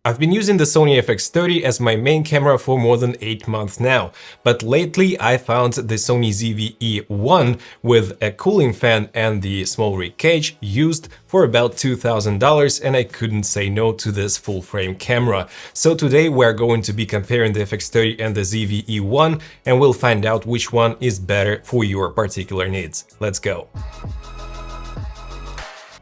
I've been using the Sony FX30 as my main camera for more than 8 months now, but lately I found the Sony ZV-E1 with a cooling fan and the small rig cage used for about $2,000, and I couldn't say no to this full-frame camera. So today we're going to be comparing the FX30 and the ZV-E1, and we'll find out which one is better for your particular needs. Let's go!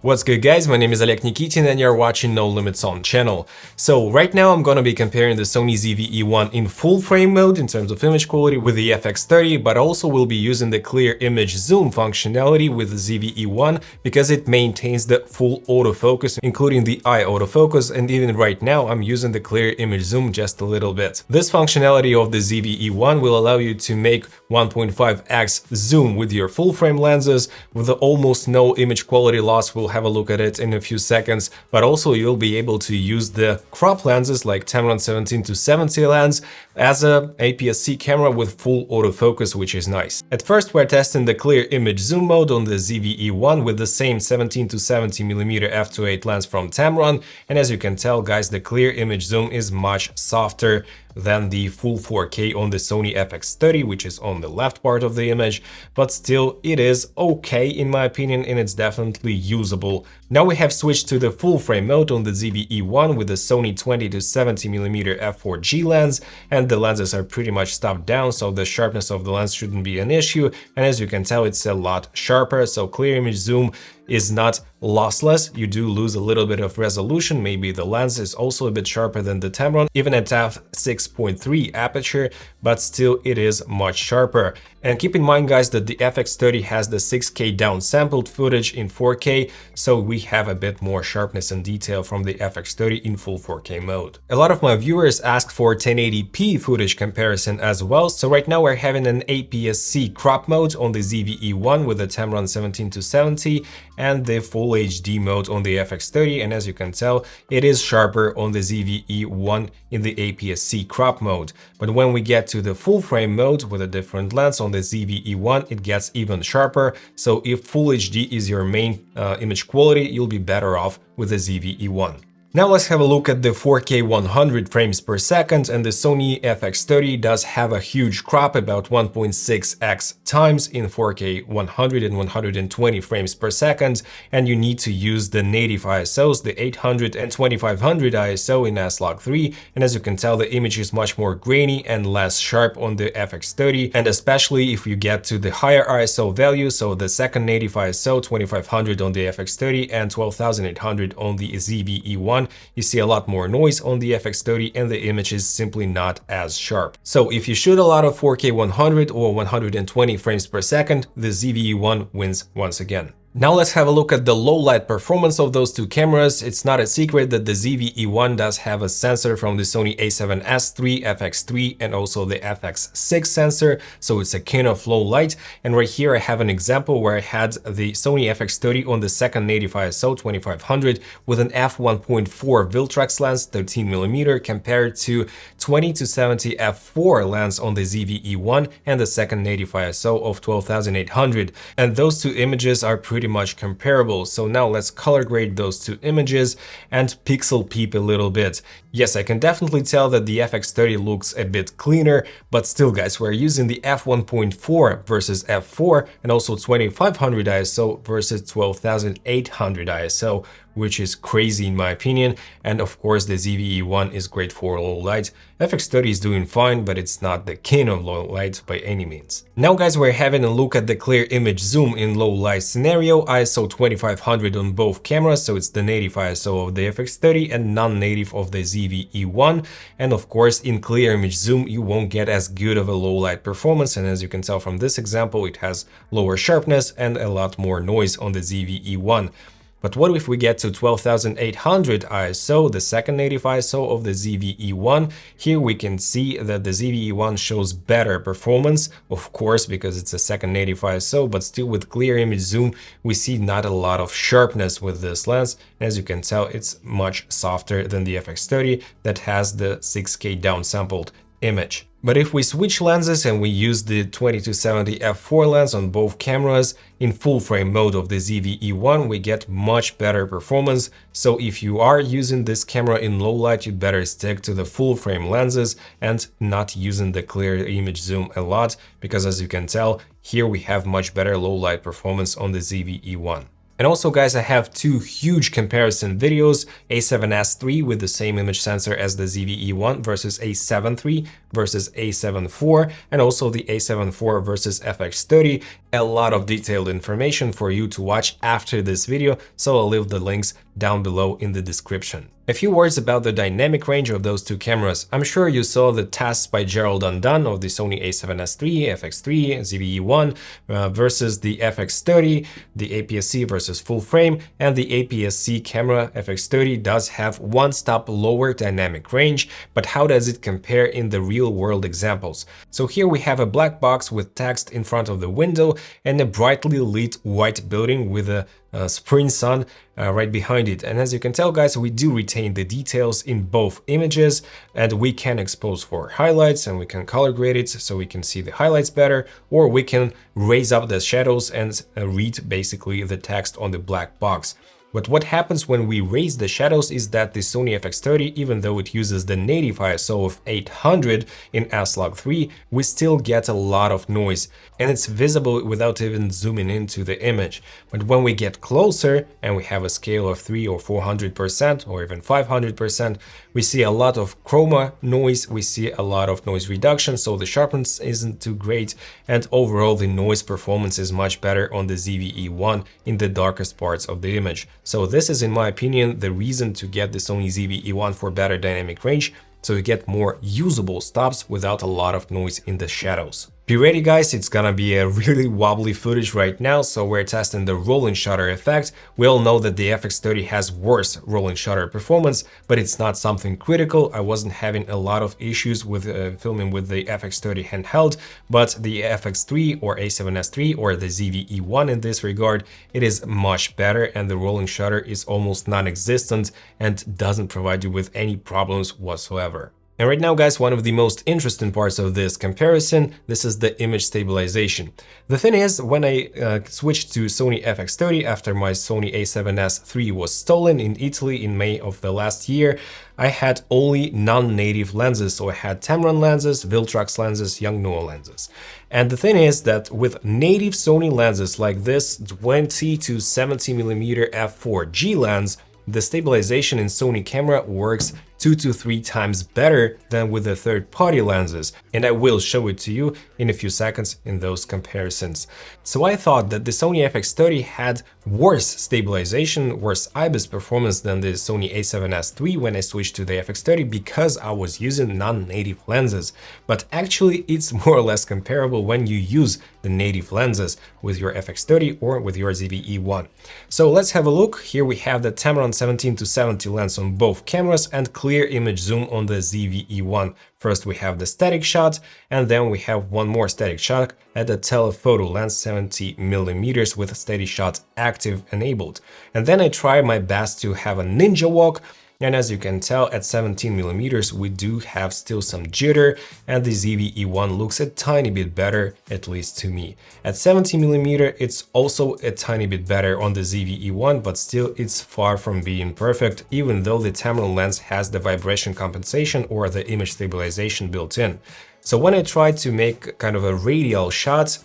What's good, guys? My name is Oleg Nikitin and you're watching No Limits On channel. So right now I'm gonna be comparing the Sony ZV-E1 in full frame mode in terms of image quality with the FX30, but also will be using the clear image zoom functionality with the ZV-E1 because it maintains the full autofocus, including the eye autofocus, and even right now I'm using the clear image zoom just a little bit. This functionality of the ZV-E1 will allow you to make 1.5x zoom with your full frame lenses with almost no image quality loss. We'll have a look at it in a few seconds, but also you'll be able to use the crop lenses like Tamron 17-70 lens as a APS-C camera with full autofocus, which is nice. At first we're testing the clear image zoom mode on the ZV-E1 with the same 17-70mm f2.8 lens from Tamron, and as you can tell, guys, the clear image zoom is much softer than the full 4K on the Sony FX30, which is on the left part of the image, but still it is okay in my opinion, and it's definitely usable. Now we have switched to the full frame mode on the ZV-E1 with the Sony 20-70mm f4G lens, and the lenses are pretty much stopped down, so the sharpness of the lens shouldn't be an issue, and as you can tell, it's a lot sharper, so clear image zoom is not lossless. You do lose a little bit of resolution. Maybe the lens is also a bit sharper than the Tamron, even at f6.3 aperture, but still it is much sharper. And keep in mind, guys, that the FX30 has the 6K downsampled footage in 4K, so we have a bit more sharpness and detail from the FX30 in full 4K mode. A lot of my viewers asked for 1080p footage comparison as well, so right now we're having an APS-C crop mode on the ZV-E1 with the Tamron 17-70 and the full HD mode on the FX30, and as you can tell, it is sharper on the ZV-E1 in the APS-C crop mode. But when we get to the full frame mode with a different lens on the ZV-E1, it gets even sharper, so if full HD is your main image quality, you'll be better off with the ZV-E1. Now let's have a look at the 4K 100 frames per second, and the Sony FX30 does have a huge crop, about 1.6x times in 4K 100 and 120 frames per second, and you need to use the native ISOs, the 800 and 2500 ISO in S-Log3, and as you can tell, the image is much more grainy and less sharp on the FX30, and especially if you get to the higher ISO value, so the second native ISO 2500 on the FX30 and 12800 on the ZV-E1, you see a lot more noise on the FX30 and the image is simply not as sharp. So if you shoot a lot of 4K 100 or 120 frames per second, the ZV-E1 wins once again. Now let's have a look at the low light performance of those two cameras. It's not a secret that the ZV-E1 does have a sensor from the Sony a7S III, FX3 and also the FX6 sensor, so it's a king of low light. And right here I have an example where I had the Sony FX30 on the second native ISO 2500 with an f1.4 Viltrox lens 13mm compared to 20-70 f4 lens on the ZV-E1 and the second native ISO of 12800, and those two images are pretty much comparable. So now let's color grade those two images and pixel peep a little bit. Yes, I can definitely tell that the FX30 looks a bit cleaner, but still, guys, we're using the f1.4 versus f4 and also 2500 ISO versus 12800 ISO, which is crazy in my opinion. And of course the ZV-E1 is great for low light. FX30 is doing fine, but it's not the king of low light by any means. Now, guys, we're having a look at the clear image zoom in low light scenario, ISO 2500 on both cameras, so it's the native ISO of the FX30 and non-native of the ZV-E1. And of course in clear image zoom you won't get as good of a low light performance, and as you can tell from this example, it has lower sharpness and a lot more noise on the ZV-E1. But what if we get to 12800 ISO, the second native ISO of the ZV-E1? Here we can see that the ZV-E1 shows better performance, of course, because it's a second native ISO, but still with clear image zoom, we see not a lot of sharpness with this lens. As you can tell, it's much softer than the FX30 that has the 6K downsampled image. But if we switch lenses and we use the 2270 f4 lens on both cameras in full frame mode of the ZV-E1, we get much better performance. So if you are using this camera in low light, you'd better stick to the full frame lenses and not using the clear image zoom a lot, because as you can tell, here we have much better low light performance on the ZV-E1. And also, guys, I have two huge comparison videos, A7S III with the same image sensor as the ZV-E1 versus A7 III versus A7 IV, and also the A7 IV versus FX30. A lot of detailed information for you to watch after this video, so I'll leave the links down below in the description. A few words about the dynamic range of those two cameras. I'm sure you saw the tests by Gerald Undone of the Sony A7S III, FX3, ZV-E1 versus the FX30, the APS-C versus full frame, and the APS-C camera FX30 does have one stop lower dynamic range, but how does it compare in the real-world examples? So here we have a black box with text in front of the window and a brightly lit white building with a spring sun right behind it. And as you can tell, guys, we do retain the details in both images, and we can expose for highlights and we can color grade it so we can see the highlights better, or we can raise up the shadows and read basically the text on the black box. But what happens when we raise the shadows is that the Sony FX30, even though it uses the native ISO of 800 in S-Log3, we still get a lot of noise, and it's visible without even zooming into the image. But when we get closer and we have a scale of 300 or 400% or even 500%, we see a lot of chroma noise, we see a lot of noise reduction, so the sharpness isn't too great, and overall the noise performance is much better on the ZV-E1 in the darkest parts of the image. So this is, in my opinion, the reason to get the Sony ZV-E1 for better dynamic range, so you get more usable stops without a lot of noise in the shadows. Be ready, guys, it's gonna be a really wobbly footage right now, so we're testing the rolling shutter effect. We all know that the FX30 has worse rolling shutter performance, but it's not something critical. I wasn't having a lot of issues with filming with the FX30 handheld, but the FX3 or A7S III or the ZV-E1 in this regard, it is much better, and the rolling shutter is almost non-existent and doesn't provide you with any problems whatsoever. And right now, guys, one of the most interesting parts of this comparison, this is the image stabilization. The thing is, when I switched to Sony FX30 after my Sony A7S III was stolen in Italy in May of the last year, I had only non-native lenses, so I had Tamron lenses, Viltrox lenses, Yongnuo lenses. And the thing is that with native Sony lenses like this 20 to 70mm f4G lens, the stabilization in Sony camera works 2 to 3 times better than with the third-party lenses, and I will show it to you in a few seconds in those comparisons. So I thought that the Sony FX30 had worse stabilization, worse IBIS performance than the Sony A7S III when I switched to the FX30 because I was using non-native lenses. But actually it's more or less comparable when you use the native lenses with your FX30 or with your ZV-E1. So let's have a look. Here we have the Tamron 17-70 lens on both cameras and clear image zoom on the ZV-E1. First we have the static shot, and then we have one more static shot at the telephoto lens 70mm with steady shot active enabled. And then I try my best to have a ninja walk, and as you can tell, at 17mm we do have still some jitter, and the ZV-E1 looks a tiny bit better, at least to me. At 70mm it's also a tiny bit better on the ZV-E1, but still it's far from being perfect, even though the Tamron lens has the vibration compensation or the image stabilization built in. So when I try to make kind of a radial shot,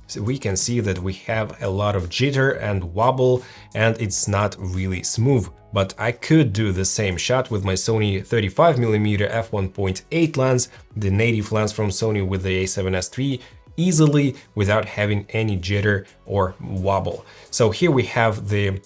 so we can see that we have a lot of jitter and wobble, and it's not really smooth. But I could do the same shot with my Sony 35mm f1.8 lens, the native lens from Sony with the A7S III, easily without having any jitter or wobble. So here we have the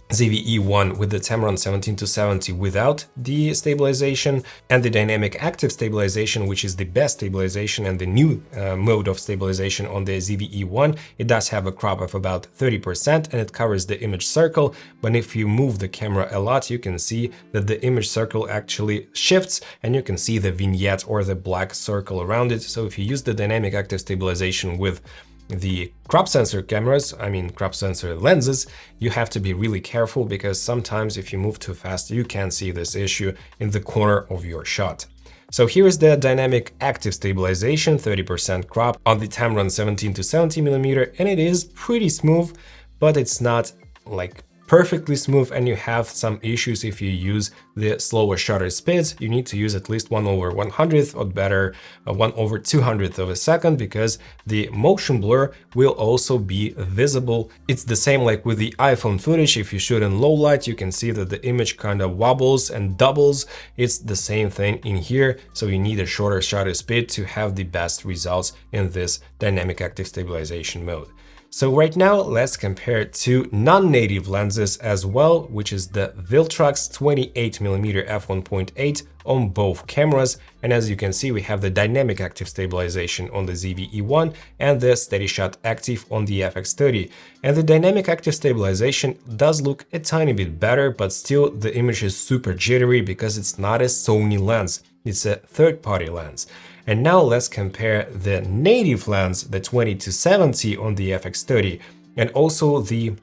ZV-E1 with the Tamron 17-70 without the stabilization, and the dynamic active stabilization, which is the best stabilization and the new mode of stabilization on the ZV-E1. It does have a crop of about 30% and it covers the image circle, but if you move the camera a lot, you can see that the image circle actually shifts and you can see the vignette or the black circle around it. So if you use the dynamic active stabilization with the crop sensor cameras, I mean crop sensor lenses, you have to be really careful because sometimes if you move too fast, you can see this issue in the corner of your shot. So here is the dynamic active stabilization, 30% crop on the Tamron 17 to 70mm, and it is pretty smooth, but it's not like perfectly smooth, and you have some issues if you use the slower shutter speeds. You need to use at least 1/100th or better 1/200th of a second, because the motion blur will also be visible. It's the same like with the iPhone footage. If you shoot in low light, you can see that the image kind of wobbles and doubles. It's the same thing in here, so you need a shorter shutter speed to have the best results in this dynamic active stabilization mode. So right now, let's compare two non-native lenses as well, which is the Viltrox 28mm f1.8 on both cameras. And as you can see, we have the dynamic active stabilization on the ZV-E1 and the Steady Shot Active on the FX30. And the dynamic active stabilization does look a tiny bit better, but still the image is super jittery because it's not a Sony lens, it's a third-party lens. And now let's compare the native lens, the 20-70 on the FX30, and also the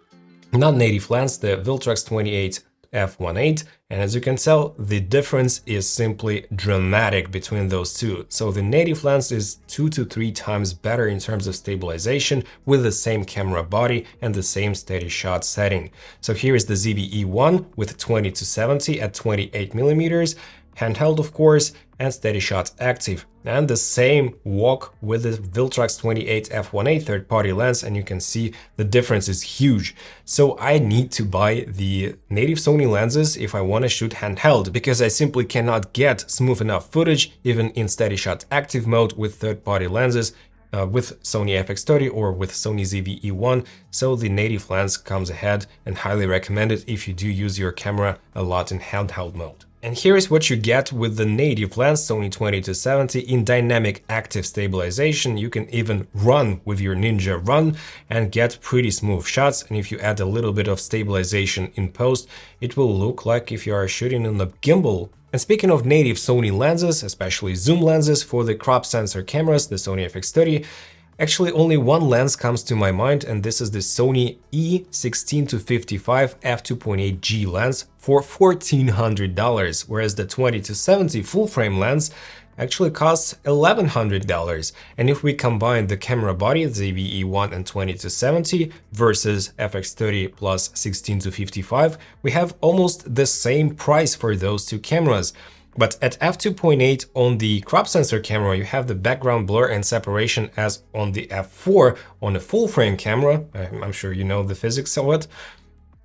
non-native lens, the Viltrox 28 f1.8. And as you can tell, the difference is simply dramatic between those two. So the native lens is 2 to 3 times better in terms of stabilization with the same camera body and the same steady shot setting. So here is the ZV-E1 with 20-70 at 28mm, handheld of course, and Steady Shot Active, and the same walk with the Viltrox 28 f1.8 third-party lens, and you can see the difference is huge. So I need to buy the native Sony lenses if I want to shoot handheld, because I simply cannot get smooth enough footage even in Steady Shot Active mode with third-party lenses with Sony FX30 or with Sony ZV-E1, so the native lens comes ahead and highly recommended if you do use your camera a lot in handheld mode. And here is what you get with the native lens, Sony 20-70 in dynamic active stabilization. You can even run with your Ninja Run and get pretty smooth shots. And if you add a little bit of stabilization in post, it will look like if you are shooting on a gimbal. And speaking of native Sony lenses, especially zoom lenses for the crop sensor cameras, the Sony FX30, actually only one lens comes to my mind, and this is the Sony E16-55 f2.8G lens for $1,400, whereas the 20-70 full-frame lens actually costs $1,100. And if we combine the camera body, the ZV-E1 and 20-70 versus FX30 plus 16-55, we have almost the same price for those two cameras. But at f2.8 on the crop sensor camera, you have the background blur and separation as on the f4 on a full frame camera. I'm sure you know the physics of it.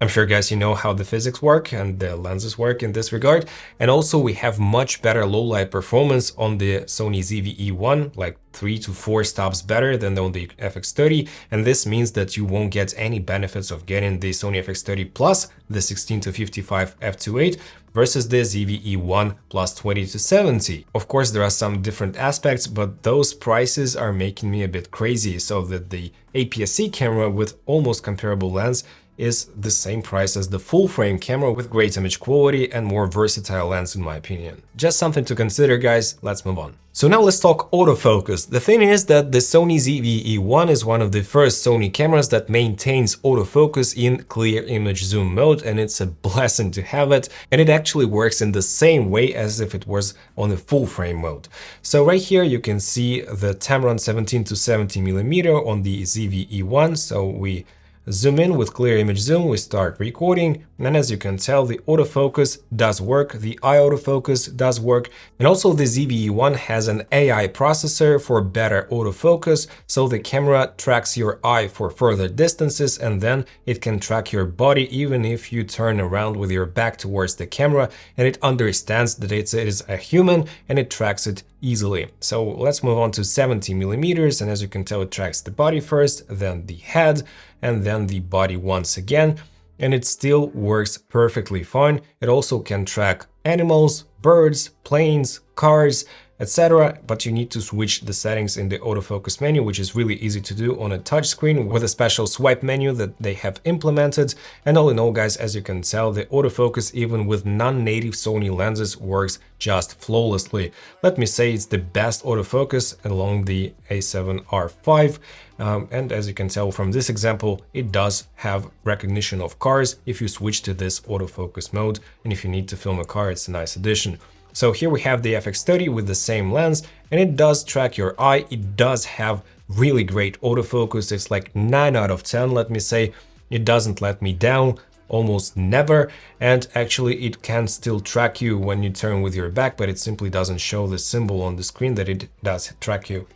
I'm sure, guys, you know how the physics work and the lenses work in this regard. And also we have much better low light performance on the Sony ZV-E1, like 3 to 4 stops better than on the FX30. And this means that you won't get any benefits of getting the Sony FX30 plus the 16-55 f2.8 versus the ZV-E1 plus 20-70. Of course, there are some different aspects, but those prices are making me a bit crazy, so that the APS-C camera with almost comparable lens is the same price as the full-frame camera with great image quality and more versatile lens in my opinion. Just something to consider, guys. Let's move on. So now let's talk autofocus. The thing is that the Sony ZV-E1 is one of the first Sony cameras that maintains autofocus in clear image zoom mode, and it's a blessing to have it, and it actually works in the same way as if it was on a full-frame mode. So right here you can see the Tamron 17-70mm on the ZV-E1, so we zoom in with clear image zoom, we start recording, and as you can tell, the autofocus does work, the eye autofocus does work, and also the ZV-E1 has an AI processor for better autofocus, so the camera tracks your eye for further distances, and then it can track your body even if you turn around with your back towards the camera, and it understands that it is a human and it tracks it easily. So let's move on to 70mm, and as you can tell, it tracks the body first, then the head, and then the body once again, and it still works perfectly fine. It also can track animals, birds, planes, cars, etc. But you need to switch the settings in the autofocus menu, which is really easy to do on a touchscreen with a special swipe menu that they have implemented. And all in all, guys, as you can tell, the autofocus even with non-native Sony lenses works just flawlessly. Let me say it's the best autofocus along the A7R5. And as you can tell from this example, it does have recognition of cars if you switch to this autofocus mode. And if you need to film a car, it's a nice addition. So here we have the FX30 with the same lens, and it does track your eye. It does have really great autofocus. It's like 9 out of 10, let me say. It doesn't let me down, almost never. And actually it can still track you when you turn with your back, but it simply doesn't show the symbol on the screen that it does track you.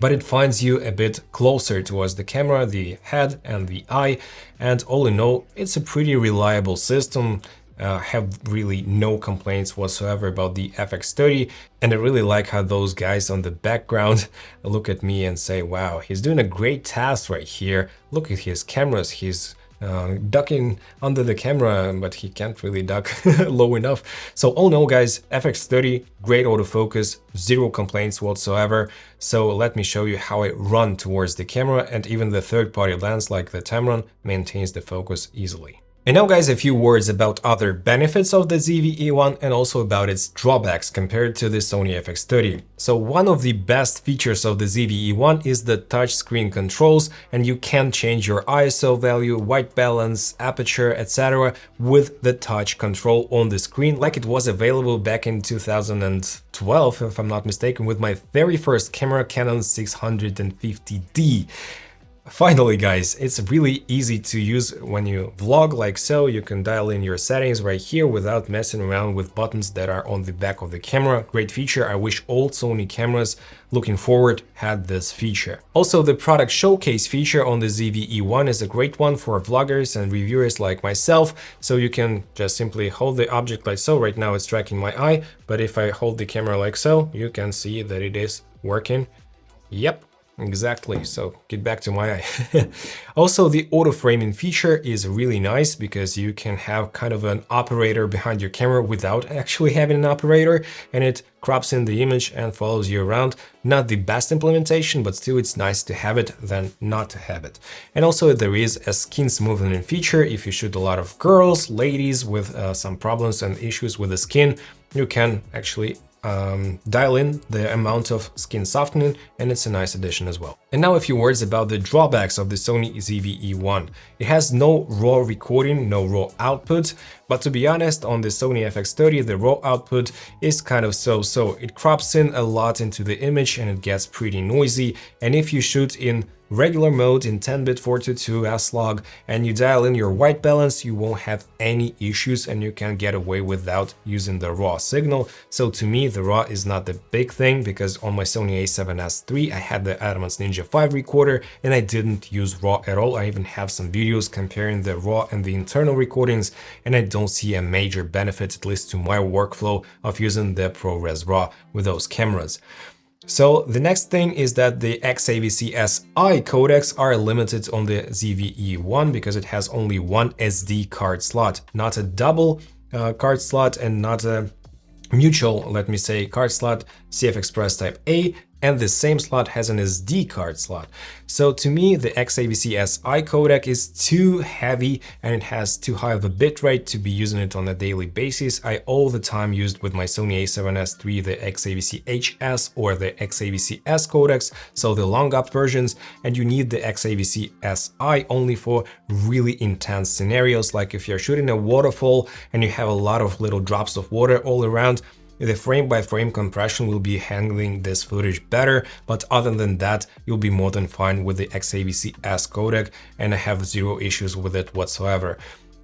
But it finds you a bit closer towards the camera, the head and the eye. And all in all, it's a pretty reliable system. Have really no complaints whatsoever about the FX30, and I really like how those guys on the background look at me and say, wow, he's doing a great task right here. Look at his cameras, he's ducking under the camera, but he can't really duck low enough. So all in all, guys, FX30, great autofocus, zero complaints whatsoever. So let me show you how I run towards the camera, and even the third-party lens like the Tamron maintains the focus easily. And now, guys, a few words about other benefits of the ZV-E1 and also about its drawbacks compared to the Sony FX30. So one of the best features of the ZV-E1 is the touchscreen controls, and you can change your ISO value, white balance, aperture, etc. with the touch control on the screen, like it was available back in 2012, if I'm not mistaken, with my very first camera, Canon 650D. Finally, guys, it's really easy to use when you vlog like so. You can dial in your settings right here without messing around with buttons that are on the back of the camera. Great feature. I wish all Sony cameras looking forward had this feature. Also, the product showcase feature on the ZV-E1 is a great one for vloggers and reviewers like myself. So you can just simply hold the object like so. Right now it's tracking my eye, but if I hold the camera like so, you can see that it is working. Yep. Exactly, so get back to my eye. Also, the auto framing feature is really nice because you can have kind of an operator behind your camera without actually having an operator, and it crops in the image and follows you around. Not the best implementation, but still it's nice to have it than not to have it. And also there is a skin smoothing feature. If you shoot a lot of girls, ladies with some problems and issues with the skin, you can actually dial in the amount of skin softening, and it's a nice addition as well. And now a few words about the drawbacks of the Sony ZV-E1. It has no RAW recording, no RAW output, but to be honest, on the Sony FX30, the RAW output is kind of so-so. It crops in a lot into the image and it gets pretty noisy, and if you shoot in regular mode in 10-bit 422 S-Log and you dial in your white balance, you won't have any issues and you can get away without using the RAW signal. So to me, the RAW is not the big thing, because on my Sony a7S III, I had the Adamant's Ninja 5 recorder and I didn't use RAW at all. I even have some videos comparing the RAW and the internal recordings, and I don't see a major benefit, at least to my workflow, of using the ProRes RAW with those cameras. So the next thing is that the XAVC-SI codecs are limited on the ZV-E1 because it has only one SD card slot, not a double card slot and not a mutual, let me say, card slot, CF Express Type A, and the same slot has an SD card slot. So to me, the XAVC-SI codec is too heavy and it has too high of a bitrate to be using it on a daily basis. I all the time used with my Sony a7S III the XAVC-HS or the XAVC-S codecs, so the long up versions, and you need the XAVC-SI only for really intense scenarios, like if you're shooting a waterfall and you have a lot of little drops of water all around. The frame-by-frame compression will be handling this footage better, but other than that, you'll be more than fine with the XAVC-S codec, and I have zero issues with it whatsoever.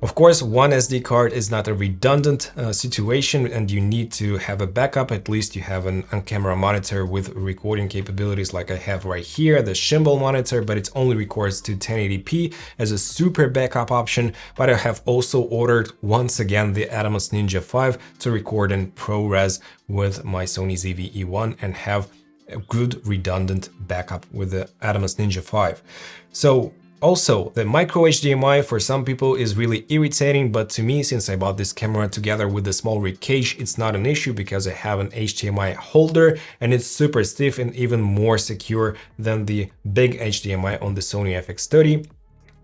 Of course, one SD card is not a redundant situation, and you need to have a backup. At least you have an on-camera monitor with recording capabilities like I have right here, the Shimbal monitor, but it only records to 1080p as a super backup option. But I have also ordered, once again, the Adamant's Ninja 5 to record in ProRes with my Sony ZV-E1 and have a good redundant backup with the Adamant's Ninja 5. So Also, the micro HDMI for some people is really irritating, but to me, since I bought this camera together with the small rig cage, it's not an issue because I have an HDMI holder and it's super stiff and even more secure than the big HDMI on the Sony FX30.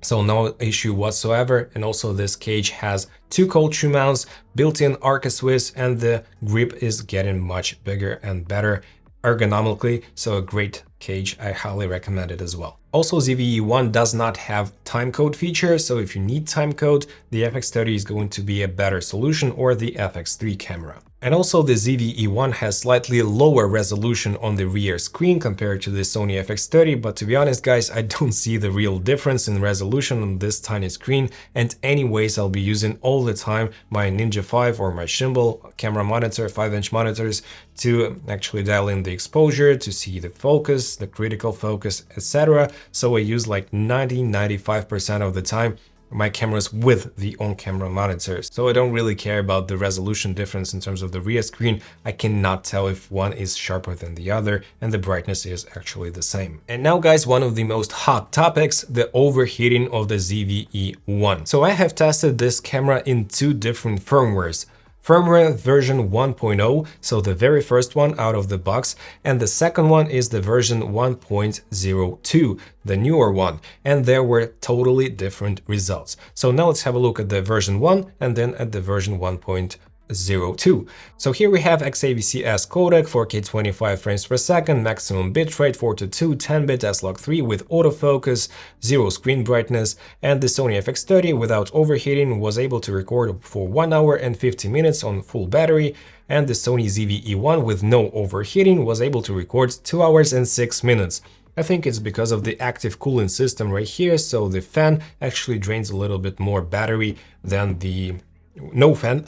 So no issue whatsoever. And also this cage has two cold shoe mounts, built-in Arca Swiss, and the grip is getting much bigger and better ergonomically. So a great cage, I highly recommend it as well. Also, ZVE1 does not have timecode feature, so if you need timecode, the FX30 is going to be a better solution, or the FX3 camera. And also the ZVE1 has slightly lower resolution on the rear screen compared to the Sony FX30, but to be honest guys, I don't see the real difference in resolution on this tiny screen, and anyways I'll be using all the time my Ninja 5 or my Shimbal camera monitor, 5-inch monitors, to actually dial in the exposure, to see the focus, the critical focus, etc. So I use like 90–95% of the time my cameras with the on-camera monitors. So I don't really care about the resolution difference in terms of the rear screen. I cannot tell if one is sharper than the other, and the brightness is actually the same. And now guys, one of the most hot topics, the overheating of the ZVE1. So I have tested this camera in two different firmwares. Firmware version 1.0, so the very first one out of the box, and the second one is the version 1.02, the newer one, and there were totally different results. So now let's have a look at the version 1 and then at the version 1.02. So here we have XAVC-S codec, 4K 25 frames per second, maximum bitrate 4:2, 10-bit S-Log3 with autofocus, zero screen brightness, and the Sony FX30 without overheating was able to record for 1 hour and 50 minutes on full battery, and the Sony ZVE1 with no overheating was able to record 2 hours and 6 minutes. I think it's because of the active cooling system right here, so the fan actually drains a little bit more battery than the no fan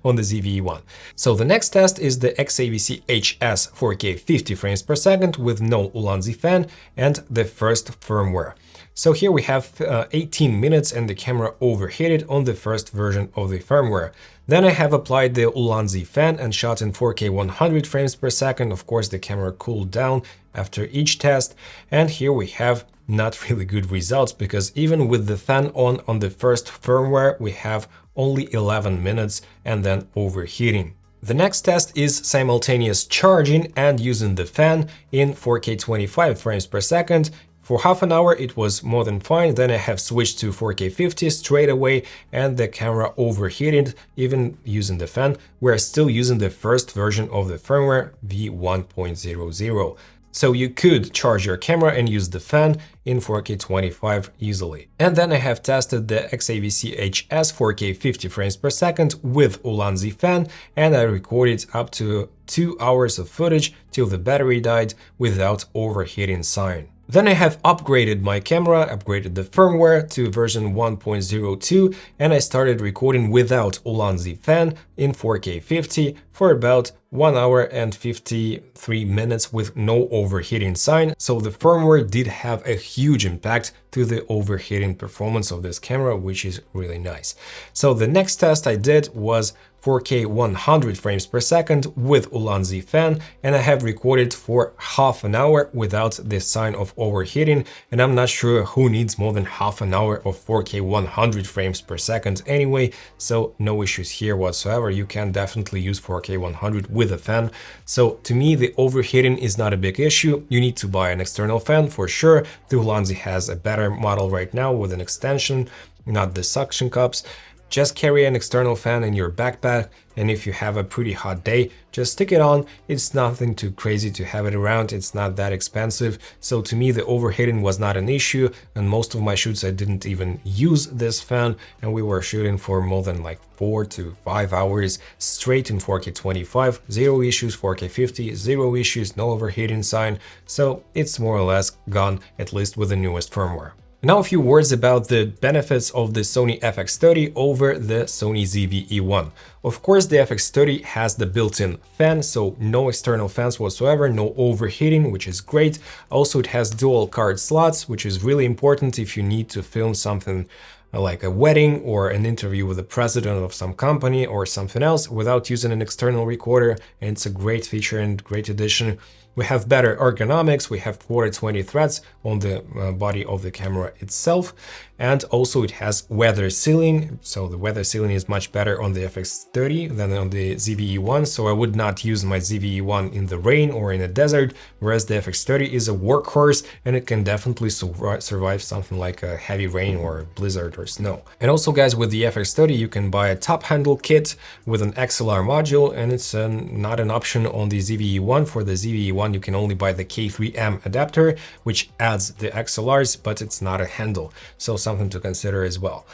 on the ZVE1. So the next test is the XAVC-HS 4K 50 frames per second with no Ulanzi fan and the first firmware. So here we have 18 minutes and the camera overheated on the first version of the firmware. Then I have applied the Ulanzi fan and shot in 4K 100 frames per second. Of course, the camera cooled down after each test, and here we have not really good results because even with the fan on the first firmware, we have only 11 minutes and then overheating. The next test is simultaneous charging and using the fan in 4K 25 frames per second. For half an hour it was more than fine, then I have switched to 4K 50 straight away and the camera overheated even using the fan. We're still using the first version of the firmware V1.00. So you could charge your camera and use the fan in 4K 25 easily. And then I have tested the XAVC-HS 4K 50 frames per second with Ulanzi fan, and I recorded up to 2 hours of footage till the battery died without overheating sign. Then I have upgraded my camera, upgraded the firmware to version 1.02, and I started recording without Ulanzi fan in 4K 50 for about 1 hour and 53 minutes with no overheating sign. So the firmware did have a huge impact to the overheating performance of this camera, which is really nice. So the next test I did was 4K 100 frames per second with Ulanzi fan, and I have recorded for half an hour without this sign of overheating, and I'm not sure who needs more than half an hour of 4K 100 frames per second anyway, so no issues here whatsoever. You can definitely use 4K 100 with a fan. So to me, the overheating is not a big issue. You need to buy an external fan for sure. The Ulanzi has a better model right now with an extension, not the suction cups. Just carry an external fan in your backpack, and if you have a pretty hot day, just stick it on. It's nothing too crazy to have it around, it's not that expensive. So to me, the overheating was not an issue, and most of my shoots I didn't even use this fan, and we were shooting for more than like 4 to 5 hours straight in 4K 25, zero issues, 4K 50, zero issues, no overheating sign, so it's more or less gone, at least with the newest firmware. Now a few words about the benefits of the Sony FX30 over the Sony ZVE1. Of course, the FX30 has the built-in fan, so no external fans whatsoever, no overheating, which is great. Also, it has dual card slots, which is really important if you need to film something like a wedding or an interview with the president of some company or something else without using an external recorder, and it's a great feature and great addition. We have better ergonomics, we have quarter 20 threads on the body of the camera itself, and also it has weather sealing, so the weather sealing is much better on the FX30 than on the ZVE1, so I would not use my ZVE1 in the rain or in a desert, whereas the FX30 is a workhorse and it can definitely survive something like a heavy rain or blizzard or snow. And also guys, with the FX30 you can buy a top handle kit with an XLR module, and it's not an option on the ZVE1. For the ZVE1 you can only buy the K3M adapter, which adds the XLRs, but it's not a handle, so something to consider as well.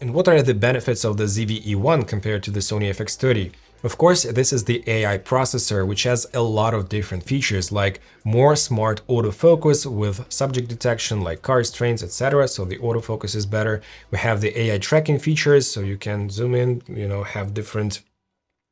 And what are the benefits of the ZVE1 compared to the Sony FX30? Of course, this is the AI processor, which has a lot of different features, like more smart autofocus with subject detection, like cars, trains, etc. So the autofocus is better. We have the AI tracking features, so you can zoom in, have different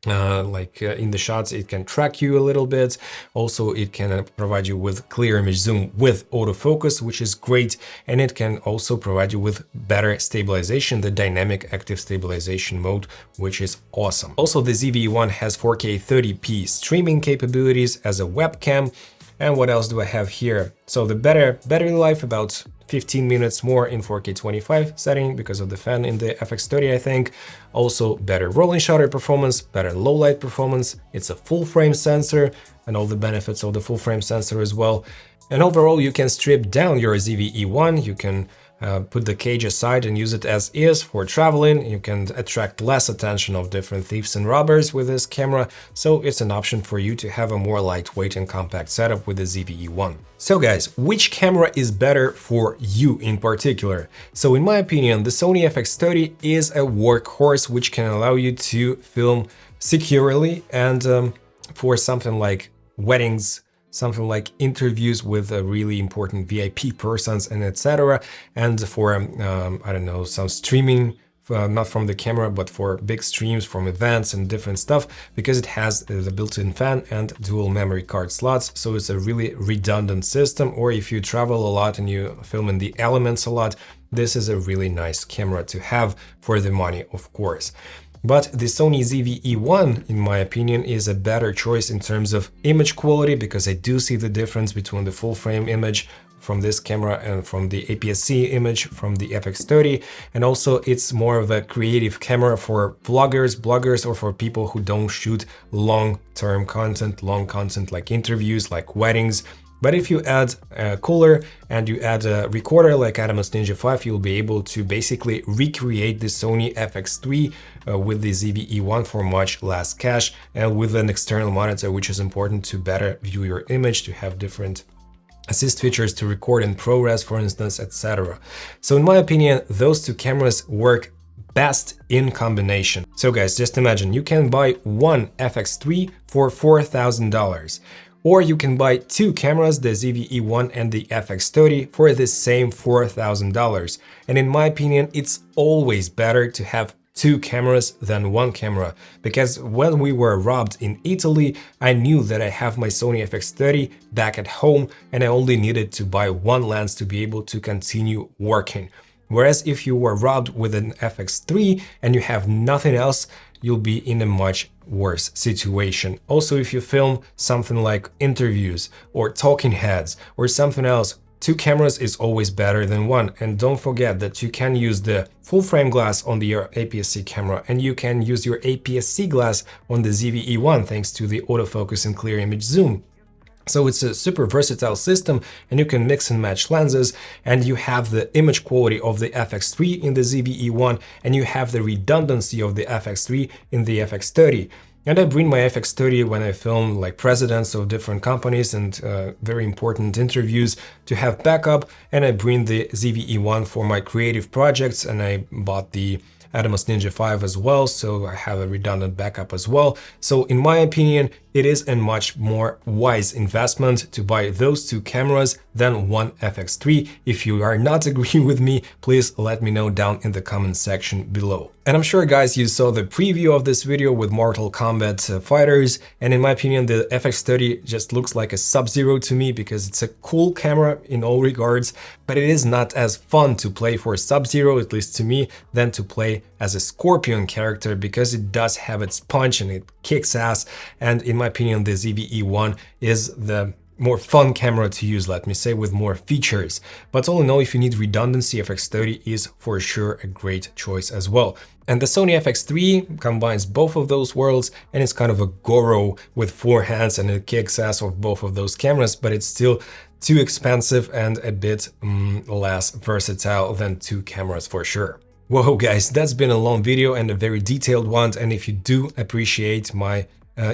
in the shots, it can track you a little bit. Also, it can provide you with clear image zoom with autofocus, which is great. And it can also provide you with better stabilization, the dynamic active stabilization mode, which is awesome. Also, the ZVE1 has 4K 30p streaming capabilities as a webcam. And what else do I have here? So the better battery life, about 15 minutes more in 4K 25 setting because of the fan in the FX30, I think. Also better rolling shutter performance, better low light performance. It's a full frame sensor and all the benefits of the full frame sensor as well. And overall, you can strip down your ZVE1. You can put the cage aside and use it as is for traveling. You can attract less attention of different thieves and robbers with this camera, so it's an option for you to have a more lightweight and compact setup with the ZVE1. So guys, which camera is better for you in particular? So in my opinion, the Sony FX30 is a workhorse which can allow you to film securely, and for something like weddings, something like interviews with really important VIP persons and etc. And for, I don't know, some streaming, not from the camera, but for big streams from events and different stuff, because it has the built-in fan and dual memory card slots. So it's a really redundant system. Or if you travel a lot and you film in the elements a lot, this is a really nice camera to have for the money, of course. But the Sony ZVE1, in my opinion, is a better choice in terms of image quality, because I do see the difference between the full frame image from this camera and from the APS-C image from the FX30. And also it's more of a creative camera for bloggers, or for people who don't shoot long-term content, long content like interviews, like weddings. But if you add a cooler and you add a recorder like Atomos Ninja 5, you'll be able to basically recreate the Sony FX3 with the ZVE1 for much less cash, and with an external monitor, which is important to better view your image, to have different assist features to record in ProRes, for instance, etc. So in my opinion, those two cameras work best in combination. So guys, just imagine you can buy one FX3 for $4,000. Or you can buy two cameras, the ZVE1 and the FX30, for the same $4,000. And in my opinion, it's always better to have two cameras than one camera, because when we were robbed in Italy, I knew that I have my Sony FX30 back at home and I only needed to buy one lens to be able to continue working. Whereas if you were robbed with an FX3 and you have nothing else, you'll be in a much worse situation. Also, if you film something like interviews or talking heads or something else, two cameras is always better than one. And don't forget that you can use the full frame glass on your APS-C camera, and you can use your APS-C glass on the ZVE1 thanks to the autofocus and clear image zoom. So it's a super versatile system, and you can mix and match lenses, and you have the image quality of the FX3 in the ZVE1, and you have the redundancy of the FX3 in the FX30. And I bring my FX30 when I film like presidents of different companies and very important interviews to have backup, and I bring the ZVE1 for my creative projects, and I bought the Atomos Ninja 5 as well, so I have a redundant backup as well. So in my opinion, it is a much more wise investment to buy those two cameras than one FX3. If you are not agreeing with me, please let me know down in the comment section below. And I'm sure guys, you saw the preview of this video with Mortal Kombat fighters, and in my opinion, the FX30 just looks like a Sub-Zero to me, because it's a cool camera in all regards, but it is not as fun to play for Sub-Zero, at least to me, than to play as a Scorpion character, because it does have its punch and it kicks ass. And in my opinion, the ZVE1 is the more fun camera to use, let me say, with more features. But all in all, if you need redundancy, FX30 is for sure a great choice as well. And the Sony FX3 combines both of those worlds, and it's kind of a Goro with 4 hands, and it kicks ass of both of those cameras, but it's still too expensive and a bit less versatile than 2 cameras for sure. Whoa guys, that's been a long video and a very detailed one, and if you do appreciate my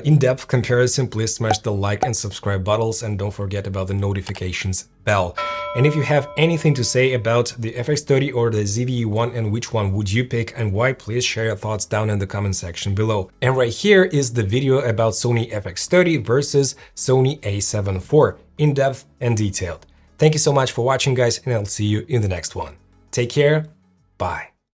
in-depth comparison, please smash the like and subscribe buttons, and don't forget about the notifications bell. And if you have anything to say about the FX30 or the ZV-E1 and which one would you pick and why, please share your thoughts down in the comment section below. And right here is the video about Sony FX30 versus Sony a7 IV, in-depth and detailed. Thank you so much for watching guys, and I'll see you in the next one. Take care, bye.